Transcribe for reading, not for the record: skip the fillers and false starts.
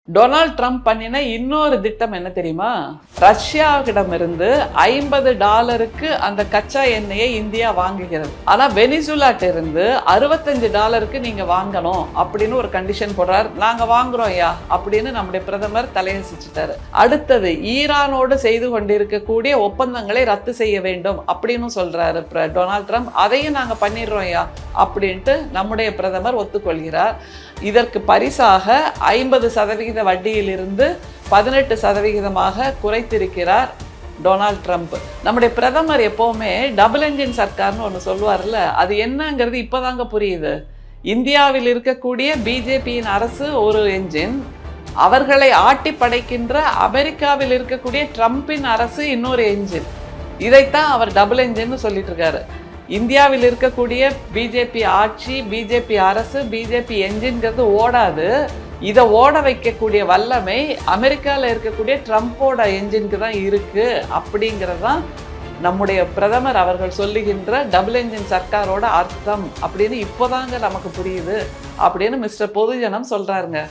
Donald Trump பண்ணின இன்னொரு திட்டம் என்ன தெரியுமா? ரஷ்யாவிடமிருந்து $50 அந்த கச்சா எண்ணெயை இந்தியா வாங்குகிறது. ஆனா வெனிசுலாட்ட இருந்து $65 நீங்க வாங்கணும் அப்படின்னு ஒரு கண்டிஷன் போடுறாரு. நாங்க வாங்குறோம் ஐயா அப்படின்னு நம்முடைய பிரதமர் தலையசிச்சுட்டாரு. அடுத்தது ஈரானோடு செய்து கொண்டிருக்கக்கூடிய ஒப்பந்தங்களை ரத்து செய்ய வேண்டும் அப்படின்னு சொல்றாரு டொனால்ட் ட்ரம்ப். அதையும் நாங்க பண்ணிடுறோம் ஐயா அப்படின்ட்டு நம்முடைய பிரதமர் ஒத்துக்கொள்கிறார். இதற்கு பரிசாக 50% வட்டியிலிருந்து 18% குறைத்திருக்கிறார் டொனால்ட் ட்ரம்ப். நம்முடைய பிரதமர் எப்பவுமே டபுள் என்ஜின் சர்க்கார்னு ஒன்று சொல்லுவார்ல, அது என்னங்கிறது இப்போதாங்க புரியுது. இந்தியாவில் இருக்கக்கூடிய பிஜேபியின் அரசு ஒரு என்ஜின், அவர்களை ஆட்டி படைக்கின்ற அமெரிக்காவில் இருக்கக்கூடிய ட்ரம்பின் அரசு இன்னொரு என்ஜின். இதைத்தான் அவர் டபுள் என்ஜின்னு சொல்லிட்டு இருக்காரு. இந்தியாவில் இருக்கக்கூடிய பிஜேபி ஆட்சி, பிஜேபி அரசு, பிஜேபி என்ஜின்கிறது ஓடாது. இதை ஓட வைக்கக்கூடிய வல்லமை அமெரிக்காவில் இருக்கக்கூடிய ட்ரம்போட என்ஜினுக்கு தான் இருக்கு. அப்படிங்கிறது தான் நம்முடைய பிரதமர் அவர்கள் சொல்லுகின்ற டபுள் என்ஜின் சர்க்காரோட அர்த்தம் அப்படின்னு இப்போதாங்க நமக்கு புரியுது அப்படின்னு மிஸ்டர் பொதுஜனம் சொல்றாருங்க.